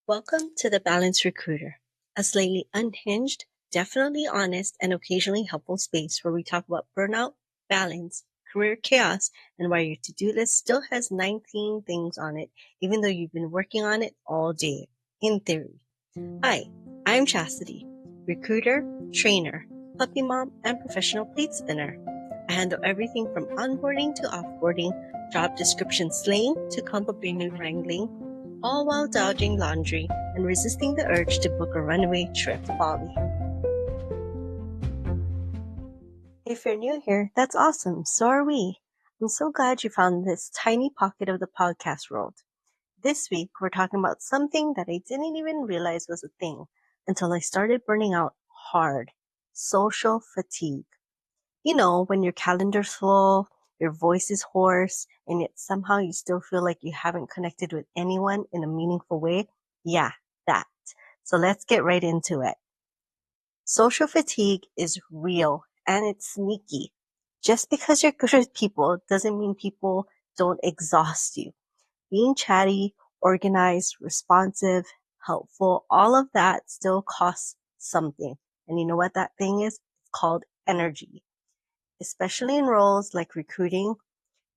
Welcome to the Balanced Recruiter, a slightly unhinged, definitely honest, and occasionally helpful space where we talk about burnout, balance, career chaos, and why your to-do list still has 19 things on it, even though you've been working on it all day, in theory. Hi, I'm Chastity, recruiter, trainer, puppy mom, and professional plate spinner. I handle everything from onboarding to offboarding, job description slaying to company wrangling, all while dodging laundry and resisting the urge to book a runaway trip to Bali. If you're new here, that's awesome. So are we. I'm so glad you found this tiny pocket of the podcast world. This week, we're talking about something that I didn't even realize was a thing until I started burning out hard. Social fatigue. You know, when your calendar's full, your voice is hoarse, and yet somehow you still feel like you haven't connected with anyone in a meaningful way. Yeah, that. So let's get right into it. Social fatigue is real and it's sneaky. Just because you're good with people doesn't mean people don't exhaust you. Being chatty, organized, responsive, helpful, all of that still costs something. And you know what that thing is? It's called energy, especially in roles like recruiting,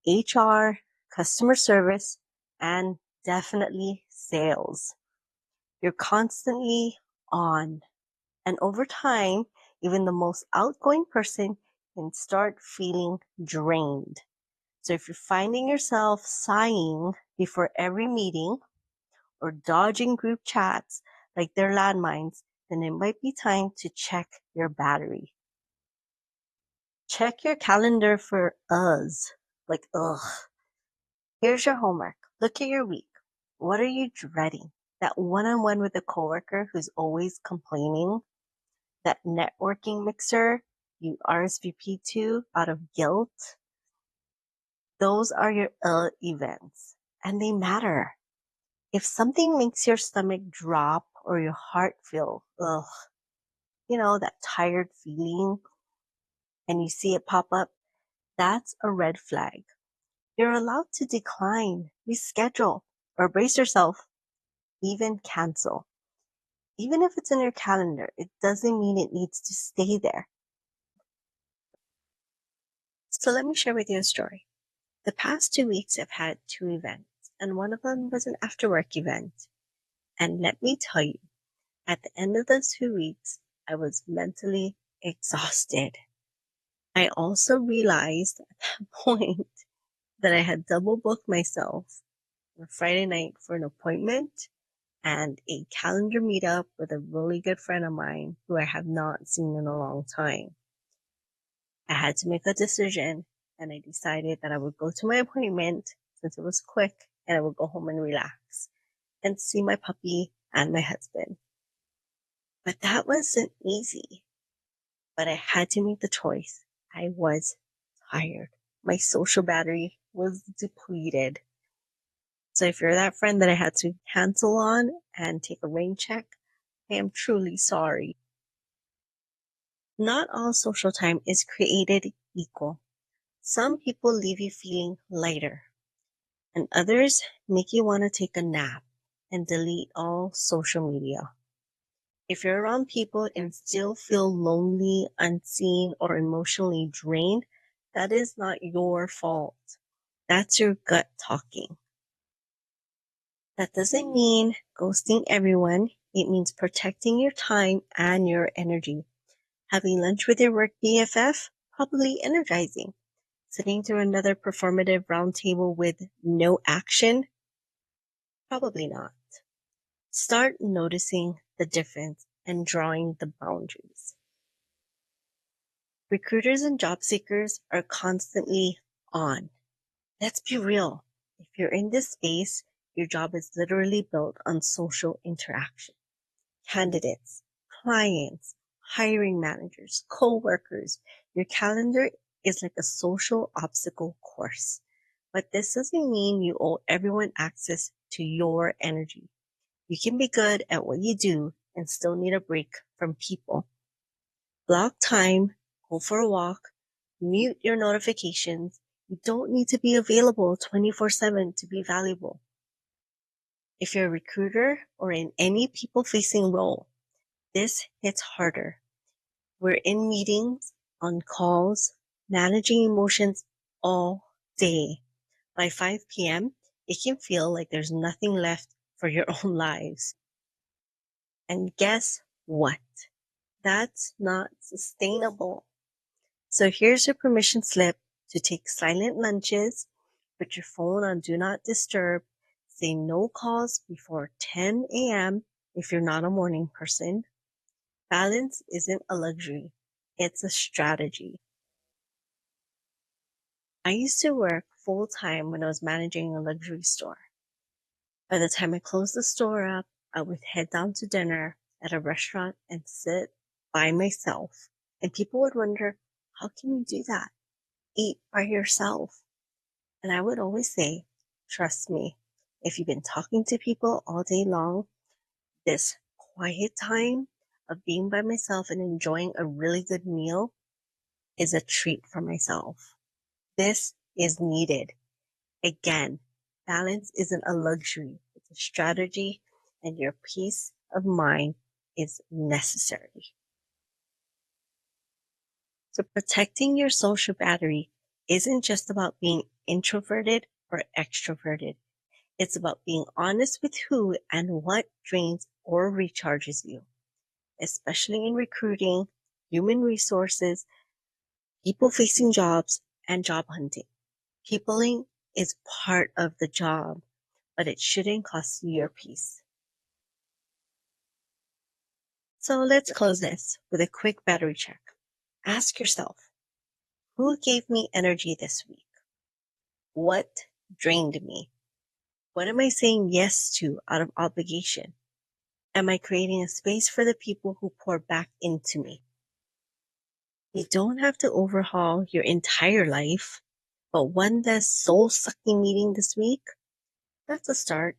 HR, customer service, and definitely sales. You're constantly on. And over time, even the most outgoing person can start feeling drained. So if you're finding yourself sighing before every meeting or dodging group chats like they're landmines, then it might be time to check your battery. Check your calendar for us. Like, ugh. Here's your homework. Look at your week. What are you dreading? That one-on-one with a coworker who's always complaining? That networking mixer you RSVP to out of guilt? Those are your events, and they matter. If something makes your stomach drop or your heart feel, ugh, that tired feeling, and you see it pop up, that's a red flag. You're allowed to decline, reschedule, or brace yourself, even cancel. Even if it's in your calendar, it doesn't mean it needs to stay there. So let me share with you a story. The past 2 weeks I've had two events, and one of them was an after work event. And let me tell you, at the end of those 2 weeks, I was mentally exhausted. I also realized at that point that I had double booked myself on Friday night for an appointment and a calendar meetup with a really good friend of mine who I have not seen in a long time. I had to make a decision and I decided that I would go to my appointment since it was quick and I would go home and relax and see my puppy and my husband. But that wasn't easy. But I had to make the choice. I was tired. My social battery was depleted. So if you're that friend that I had to cancel on and take a rain check, I am truly sorry. Not all social time is created equal. Some people leave you feeling lighter, and others make you want to take a nap and delete all social media. If you're around people and still feel lonely, unseen, or emotionally drained, that is not your fault. That's your gut talking. That doesn't mean ghosting everyone. It means protecting your time and your energy. Having lunch with your work BFF? Probably energizing. Sitting through another performative roundtable with no action? Probably not. Start noticing the difference and drawing the boundaries. Recruiters and job seekers are constantly on. Let's be real. If you're in this space, your job is literally built on social interaction. Candidates, clients, hiring managers, co-workers. Your calendar is like a social obstacle course. But this doesn't mean you owe everyone access to your energy. You can be good at what you do and still need a break from people. Block time, go for a walk, mute your notifications. You don't need to be available 24/7 to be valuable. If you're a recruiter or in any people facing role, this hits harder. We're in meetings, on calls, managing emotions all day. By 5 p.m., it can feel like there's nothing left for your own lives. And guess what? That's not sustainable. So here's your permission slip to take silent lunches, put your phone on do not disturb, say no calls before 10 a.m. if you're not a morning person. Balance isn't a luxury, it's a strategy. I used to work full time when I was managing a luxury store. By the time I closed the store up, I would head down to dinner at a restaurant and sit by myself. And people would wonder, how can you do that? Eat by yourself. And I would always say, trust me, if you've been talking to people all day long, this quiet time of being by myself and enjoying a really good meal is a treat for myself. This is needed. Again, balance isn't a luxury, it's a strategy, and your peace of mind is necessary. So, protecting your social battery isn't just about being introverted or extroverted. It's about being honest with who and what drains or recharges you, especially in recruiting, human resources, people facing jobs, and job hunting. Peopling is part of the job, but it shouldn't cost you your peace. So let's close this with a quick battery check. Ask yourself, who gave me energy this week? What drained me? What am I saying yes to out of obligation? Am I creating a space for the people who pour back into me? You don't have to overhaul your entire life, but one less soul sucking meeting this week, that's a start.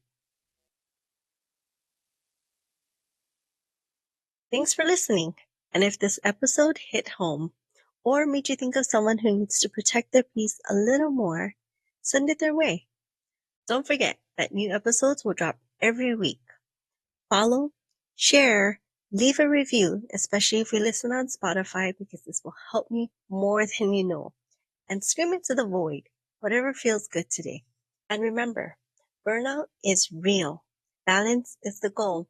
Thanks for listening. And if this episode hit home or made you think of someone who needs to protect their peace a little more, send it their way. Don't forget that new episodes will drop every week. Follow, share, leave a review, especially if you listen on Spotify, because this will help me more than you know. And scream into the void, whatever feels good today. And remember, burnout is real. Balance is the goal.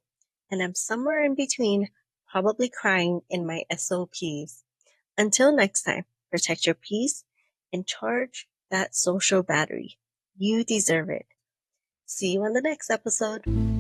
And I'm somewhere in between, probably crying in my SOPs. Until next time, protect your peace and charge that social battery. You deserve it. See you on the next episode.